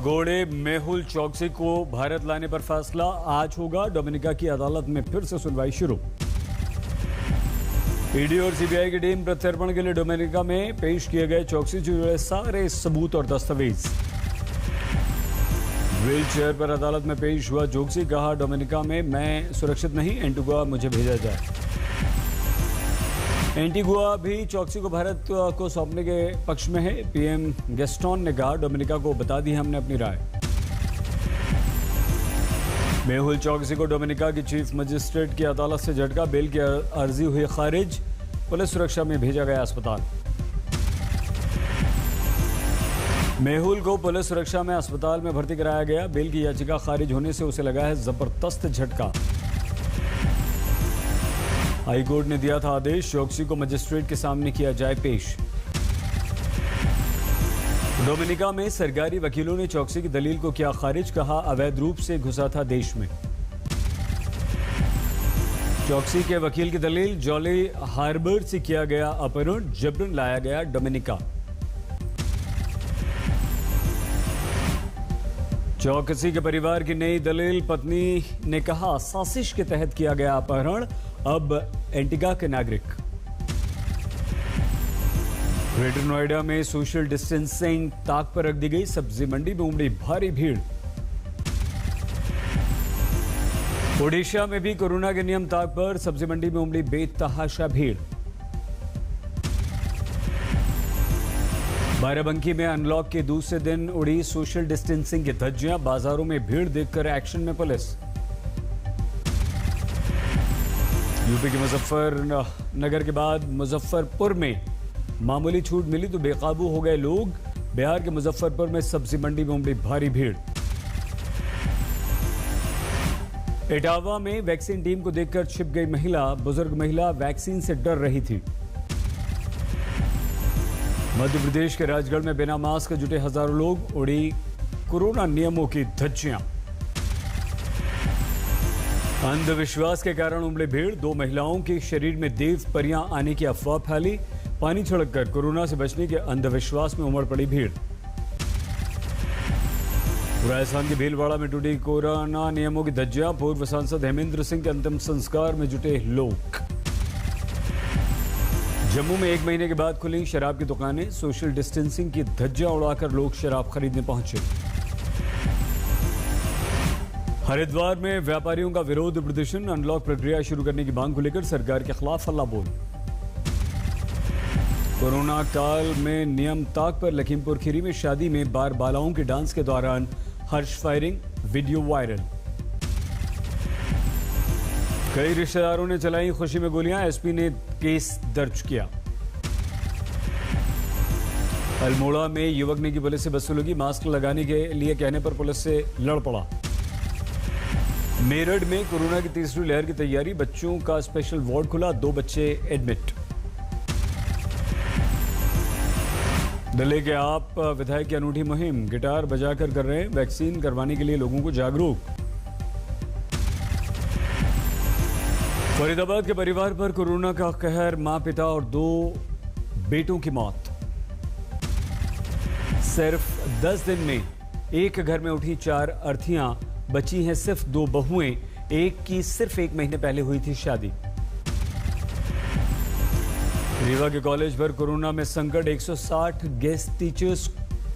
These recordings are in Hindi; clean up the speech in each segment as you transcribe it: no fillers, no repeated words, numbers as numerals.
भगोड़े मेहुल चौकसी को भारत लाने पर फैसला आज होगा। डोमिनिका की अदालत में फिर से सुनवाई शुरू। ईडी और सीबीआई की टीम प्रत्यर्पण के लिए डोमिनिका में पेश किए गए चौकसी से जुड़े सारे सबूत और दस्तावेज। व्हील चेयर पर अदालत में पेश हुआ चौकसी, कहा डोमिनिका में मैं सुरक्षित नहीं, एंटीगुआ मुझे भेजा जाए। एंटीगुआ भी चौकसी को भारत को सौंपने के पक्ष में है। पीएम गैस्टोन ने कहा डोमिनिका को बता दी हमने अपनी राय। मेहुल चौकसी को डोमिनिका की चीफ मजिस्ट्रेट की अदालत से झटका, बेल की अर्जी हुई खारिज, पुलिस सुरक्षा में भेजा गया अस्पताल। मेहुल को पुलिस सुरक्षा में अस्पताल में भर्ती कराया गया। बेल की याचिका खारिज होने से उसे लगा है जबरदस्त झटका। हाईकोर्ट ने दिया था आदेश, चौकसी को मजिस्ट्रेट के सामने किया जाए पेश। डोमिनिका में सरकारी वकीलों ने चौकसी की दलील को किया खारिज, कहा अवैध रूप से घुसा था देश में। चौकसी के वकील की दलील, जॉली हार्बर से किया गया अपहरण, जबरन लाया गया डोमिनिका। चौकसी के परिवार की नई दलील, पत्नी ने कहा साजिश के तहत किया गया अपहरण, अब एंटीगा के नागरिक। ग्रेटर नोएडा में सोशल डिस्टेंसिंग ताक पर रख दी गई, सब्जी मंडी में उमड़ी भारी भीड़। ओडिशा में भी कोरोना के नियम ताक पर, सब्जी मंडी में उमड़ी बेतहाशा भीड़। बाराबंकी में अनलॉक के दूसरे दिन उड़ी सोशल डिस्टेंसिंग की धज्जियां, बाजारों में भीड़ देखकर एक्शन में पुलिस। यूपी के मुजफ्फरनगर के बाद मुजफ्फरपुर में मामूली छूट मिली तो बेकाबू हो गए लोग। बिहार के मुजफ्फरपुर में सब्जी मंडी में उमड़ी भारी भीड़। इटावा में वैक्सीन टीम को देखकर छिप गई महिला, बुजुर्ग महिला वैक्सीन से डर रही थी। मध्य प्रदेश के राजगढ़ में बिना मास्क जुटे हजारों लोग, उड़ी कोरोना नियमों की धज्जियां। अंधविश्वास के कारण उमड़ी भीड़, दो महिलाओं के शरीर में देव परियां आने की अफवाह फैली। पानी छिड़ककर कोरोना से बचने के अंधविश्वास में उमड़ पड़ी भीड़। राजस्थान के भीलवाड़ा में टूटी कोरोना नियमों की धज्जियां, पूर्व सांसद हेमेंद्र सिंह के अंतिम संस्कार में जुटे लोग। जम्मू में 1 महीने के बाद खुली शराब की दुकानें, सोशल डिस्टेंसिंग की धज्जियां उड़ाकर लोग शराब खरीदने पहुंचे। हरिद्वार में व्यापारियों का विरोध प्रदर्शन, अनलॉक प्रक्रिया शुरू करने की मांग को लेकर सरकार के खिलाफ हल्ला बोल। कोरोना काल में नियम ताक पर लखीमपुर खीरी में शादी में बार बालाओं के डांस के दौरान हर्ष फायरिंग, वीडियो वायरल। कई रिश्तेदारों ने चलाई खुशी में गोलियां, एसपी ने केस दर्ज किया। अल्मोड़ा में युवक ने की पुलिस से बदसलूकी, मास्क लगाने के लिए कहने पर पुलिस से लड़ पड़ा। मेरठ में कोरोना की तीसरी लहर की तैयारी, बच्चों का स्पेशल वार्ड खुला, 2 बच्चे एडमिट। दिल्ली के आप विधायक की अनूठी मुहिम, गिटार बजाकर कर रहे हैं वैक्सीन करवाने के लिए लोगों को जागरूक। फरीदाबाद के परिवार पर कोरोना का कहर, मां, पिता और 2 बेटों की मौत। सिर्फ 10 दिन में एक घर में उठी 4 अर्थियां, बची हैं सिर्फ 2 बहुएं, एक की सिर्फ 1 महीने पहले हुई थी शादी। रीवा के कॉलेज पर कोरोना में संकट, 160 गेस्ट टीचर्स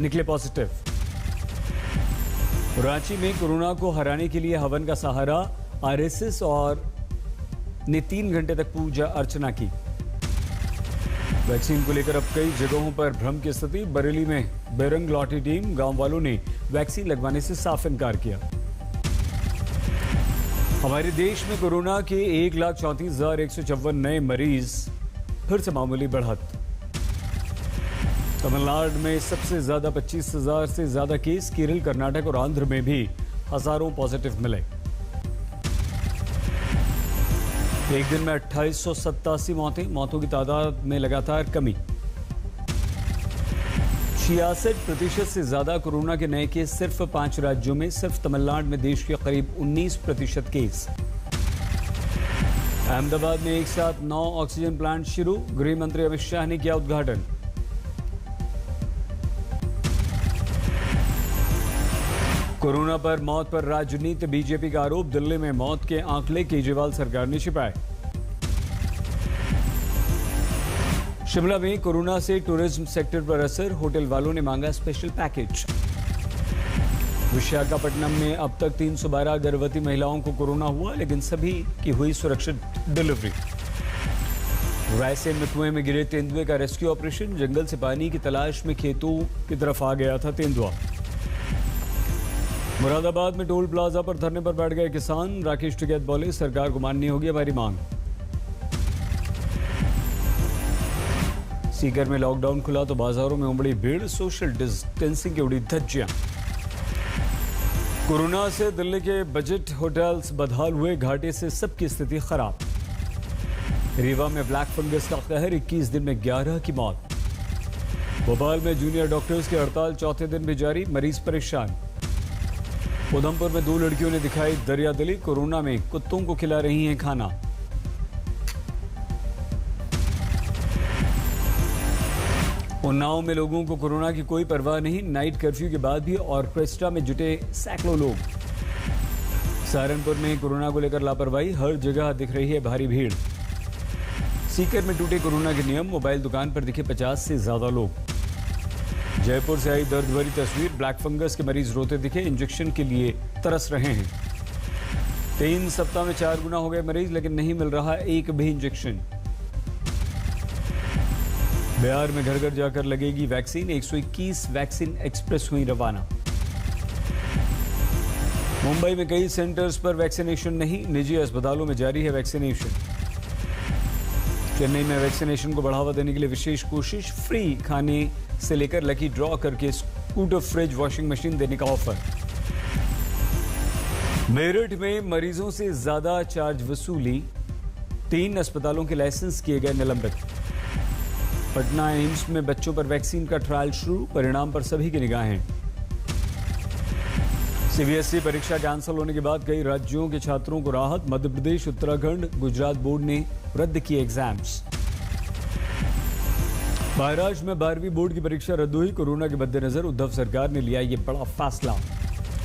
निकले पॉजिटिव। रांची में कोरोना को हराने के लिए हवन का सहारा, आरएसएस और ने 3 घंटे तक पूजा अर्चना की। वैक्सीन को लेकर अब कई जगहों पर भ्रम की स्थिति, बरेली में बेरंग लौटी टीम, गांव वालों ने वैक्सीन लगवाने से साफ इनकार किया। हमारे देश में कोरोना के 1,34,154 नए मरीज, फिर से मामूली बढ़त। तमिलनाडु में सबसे ज्यादा 25,000 से ज्यादा केस, केरल, कर्नाटक और आंध्र में भी हजारों पॉजिटिव मिले। एक दिन में 2887 मौतों की तादाद में लगातार कमी। 66% से ज्यादा कोरोना के नए केस सिर्फ 5 राज्यों में, सिर्फ तमिलनाडु में देश के करीब 19% केस। अहमदाबाद में एक साथ 9 ऑक्सीजन प्लांट शुरू, गृह मंत्री अमित शाह ने किया उद्घाटन। कोरोना पर मौत पर राजनीति, बीजेपी का आरोप। दिल्ली में मौत के आंकड़े केजरीवाल सरकार ने छिपाए। शिमला में कोरोना से टूरिज्म सेक्टर पर असर, होटल वालों ने मांगा स्पेशल पैकेज। विशाखापट्टनम में अब तक 312 गर्भवती महिलाओं को कोरोना हुआ, लेकिन सभी की हुई सुरक्षित डिलीवरी। रायसेन में कुएं में गिरे तेंदुए का रेस्क्यू ऑपरेशन, जंगल से पानी की तलाश में खेतों की तरफ आ गया था तेंदुआ। मुरादाबाद में टोल प्लाजा पर धरने पर बैठ गए किसान, राकेश टिकैत बोले सरकार को माननी होगी हमारी मांग। सीकर में लॉकडाउन खुला तो बाजारों में उमड़ी भीड़, सोशल डिस्टेंसिंग की उड़ी धज्जियां। कोरोना से दिल्ली के बजट होटल्स बदहाल हुए, घाटे से सबकी स्थिति खराब। रीवा में ब्लैक फंगस का कहर, 21 दिन में 11 की मौत। भोपाल में जूनियर डॉक्टर्स की हड़ताल चौथे दिन भी जारी, मरीज परेशान। उधमपुर में 2 लड़कियों ने दिखाई दरियादिली, कोरोना में कुत्तों को खिला रही हैं खाना। उन्नाव में लोगों को कोरोना की कोई परवाह नहीं, नाइट कर्फ्यू के बाद भी ऑर्केस्ट्रा में जुटे सैकड़ों लोग। सहारनपुर में कोरोना को लेकर लापरवाही, हर जगह दिख रही है भारी भीड़। सीकर में टूटे कोरोना के नियम, मोबाइल दुकान पर दिखे 50 से ज्यादा लोग। जयपुर से आई दर्द भरी तस्वीर, ब्लैक फंगस के मरीज रोते दिखे, इंजेक्शन के लिए तरस रहे हैं। 3 सप्ताह में 4 गुना हो गए मरीज, लेकिन नहीं मिल रहा एक भी इंजेक्शन। बिहार में घर घर जाकर लगेगी वैक्सीन, 121 वैक्सीन एक्सप्रेस हुई रवाना। मुंबई में कई सेंटर्स पर वैक्सीनेशन नहीं, निजी अस्पतालों में जारी है वैक्सीनेशन। चेन्नई में वैक्सीनेशन को बढ़ावा देने के लिए विशेष कोशिश, फ्री खाने से लेकर लकी ड्रॉ करके स्कूटर, फ्रिज, वॉशिंग मशीन देने का ऑफर। मेरठ में मरीजों से ज्यादा चार्ज वसूली, 3 अस्पतालों के लाइसेंस किए गए निलंबित। पटना एम्स में बच्चों पर वैक्सीन का ट्रायल शुरू, परिणाम पर सभी की निगाहें। सीबीएसई परीक्षा कैंसिल होने के बाद कई राज्यों के छात्रों को राहत, मध्य प्रदेश, उत्तराखंड, गुजरात बोर्ड ने रद्द किए एग्जाम्स। महाराष्ट्र में 12वीं बोर्ड की परीक्षा रद्द हुई, कोरोना के मद्देनजर उद्धव सरकार ने लिया ये बड़ा फैसला।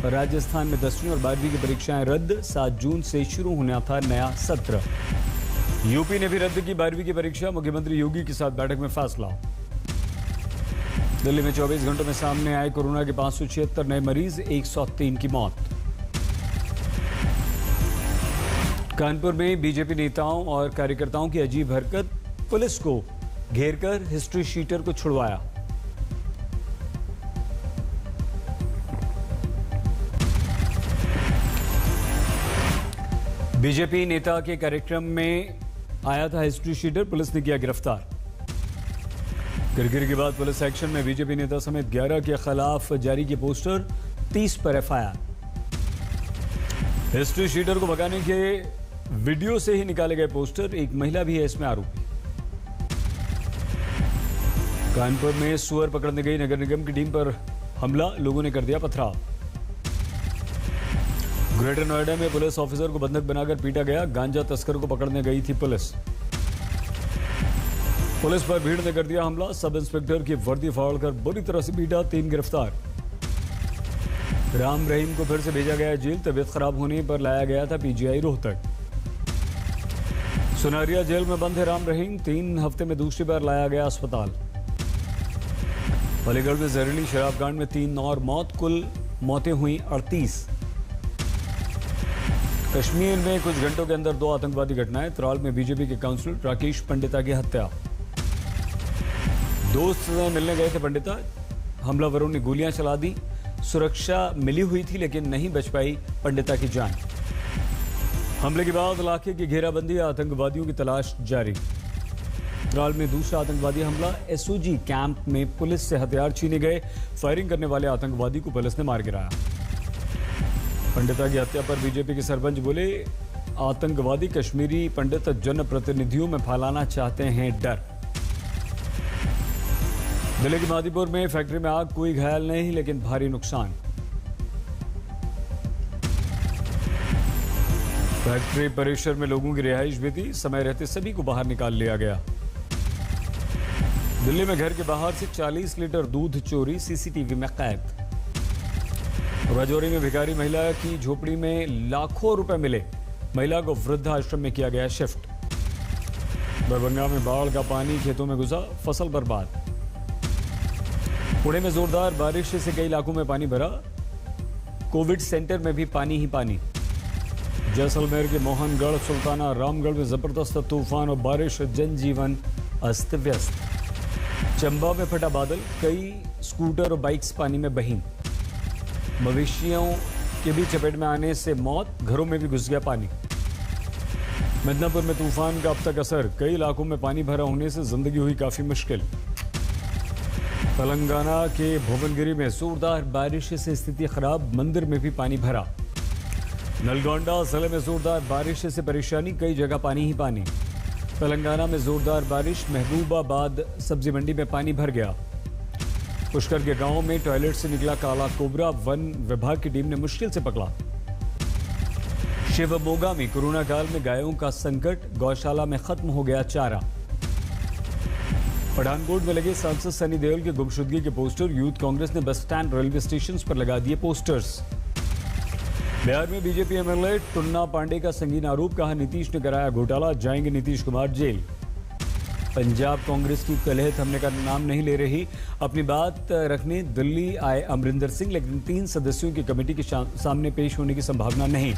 राजस्थान में 10वीं और 12वीं की परीक्षाएं रद्द, 7 जून से शुरू होना था नया सत्र। यूपी ने भी रद्द की 12वीं की परीक्षा, मुख्यमंत्री योगी के साथ बैठक में फैसला। दिल्ली में 24 घंटों में सामने आए कोरोना के 576 नए मरीज, 103 की मौत। कानपुर में बीजेपी नेताओं और कार्यकर्ताओं की अजीब हरकत, पुलिस को घेरकर हिस्ट्री शीटर को छुड़वाया। बीजेपी नेता के कार्यक्रम में आया था हिस्ट्री शीटर, पुलिस ने किया गिरफ्तार। गिरगिर के बाद पुलिस एक्शन में, बीजेपी नेता समेत 11 के खिलाफ जारी किए पोस्टर, 30 पर एफआईआर। हिस्ट्री शीटर को भगाने के वीडियो से ही निकाले गए पोस्टर, एक महिला भी है इसमें आरोपी। कानपुर में सुअर पकड़ने गई नगर निगम की टीम पर हमला, लोगों ने कर दिया पथराव। ग्रेटर नोएडा में पुलिस ऑफिसर को बंधक बनाकर पीटा गया, गांजा तस्कर को पकड़ने गई थी पुलिस। पुलिस पर भीड़ ने कर दिया हमला, सब इंस्पेक्टर की वर्दी फाड़कर बुरी तरह से पीटा, 3 गिरफ्तार। राम रहीम को फिर से भेजा गया जेल, तबीयत खराब होने पर लाया गया था पीजीआई रोहतक। सुनारिया जेल में बंद है राम रहीम, 3 हफ्ते में दूसरी बार लाया गया अस्पताल। अलीगढ़ में जहरीली शराब कांड में 3 और मौत, कुल मौतें हुई 38। कश्मीर में कुछ घंटों के अंदर 2 आतंकवादी घटनाएं, त्राल में बीजेपी के काउंसलर राकेश पंडिता की हत्या। दोस्त से मिलने गए थे पंडिता, हमलावरों ने गोलियां चला दी, सुरक्षा मिली हुई थी लेकिन नहीं बच पाई पंडिता की जान। हमले के बाद इलाके की घेराबंदी, आतंकवादियों की तलाश जारी। त्राल में दूसरा आतंकवादी हमला, एसओजी कैंप में पुलिस से हथियार छीने गए, फायरिंग करने वाले आतंकवादी को पुलिस ने मार गिराया। पंडिता की हत्या पर बीजेपी के सरपंच बोले, आतंकवादी कश्मीरी पंडित जनप्रतिनिधियों में फैलाना चाहते हैं डर। दिल्ली के मादीपुर में फैक्ट्री में आग, कोई घायल नहीं लेकिन भारी नुकसान। फैक्ट्री परिसर में लोगों की रिहाइश भी थी, समय रहते सभी को बाहर निकाल लिया गया। दिल्ली में घर के बाहर से 40 लीटर दूध चोरी, सीसीटीवी में कैद। राजौरी में भिखारी महिला की झोपड़ी में लाखों रुपए मिले, महिला को वृद्धाश्रम में किया गया शिफ्ट। दरभंगा में बाढ़ का पानी खेतों में घुसा, फसल बर्बाद। पुणे में जोरदार बारिश से कई इलाकों में पानी भरा, कोविड सेंटर में भी पानी ही पानी। जैसलमेर के मोहनगढ़, सुल्ताना रामगढ़ में जबरदस्त तूफान और बारिश, जनजीवन अस्त व्यस्त। चंबा में फटा बादल, कई स्कूटर और बाइक्स पानी में बहीं। मवेशियों के भी चपेट में आने से मौत, घरों में भी घुस गया पानी। मिदनापुर में तूफान का अब तक असर, कई इलाकों में पानी भरा होने से जिंदगी हुई काफी मुश्किल। तेलंगाना के भुवनगिरी में जोरदार बारिश से स्थिति खराब, मंदिर में भी पानी भरा। नलगोंडा जिले में जोरदार बारिश से परेशानी, कई जगह पानी ही पानी। तेलंगाना में जोरदार बारिश, महबूबाबाद सब्जी मंडी में पानी भर गया। पुष्कर के गांव में टॉयलेट से निकला काला कोबरा, वन विभाग की टीम ने मुश्किल से पकड़ा। शिवमोगा में कोरोना काल में गायों का संकट, गौशाला में खत्म हो गया चारा। पठानकोट में लगे सांसद सनी देओल के गुमशुदगी के पोस्टर, यूथ कांग्रेस ने बस स्टैंड, रेलवे स्टेशन पर लगा दिए पोस्टर्स। बिहार में बीजेपी एमएलए टुन्ना पांडे का संगीन आरोप, कहा नीतीश ने कराया घोटाला, जाएंगे नीतीश कुमार जेल। पंजाब कांग्रेस की कलह थमने का नाम नहीं ले रही, अपनी बात रखने दिल्ली आए अमरिंदर सिंह, लेकिन 3 सदस्यों की कमेटी के सामने पेश होने की संभावना नहीं।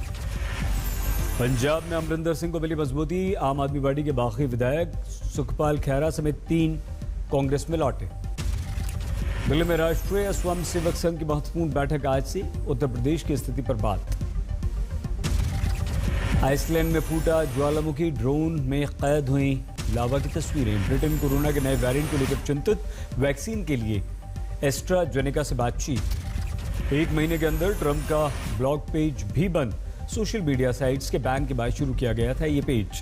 पंजाब में अमरिंदर सिंह को मिली मजबूती, आम आदमी पार्टी के बाकी विधायक सुखपाल खैरा समेत 3 कांग्रेस में लौटे। दिल्ली में राष्ट्रीय स्वयं सेवक संघ की महत्वपूर्ण बैठक आज से, उत्तर प्रदेश की स्थिति पर बात। आइसलैंड में फूटा ज्वालामुखी, ड्रोन में कैद हुई लावा की तस्वीरें। ब्रिटेन कोरोना के नए वेरिएंट को लेकर चिंतित, वैक्सीन के लिए एस्ट्राजेनेका से बातचीत। 1 महीने के अंदर ट्रंप का ब्लॉग पेज भी बंद, सोशल मीडिया साइट्स के बैन के बाद शुरू किया गया था ये पेज।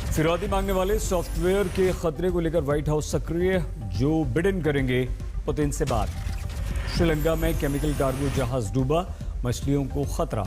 फिरौती मांगने वाले सॉफ्टवेयर के खतरे को लेकर व्हाइट हाउस सक्रिय, जो बिडेन करेंगे पुतिन से बात। श्रीलंका में केमिकल कार्गो जहाज डूबा, मछलियों को खतरा।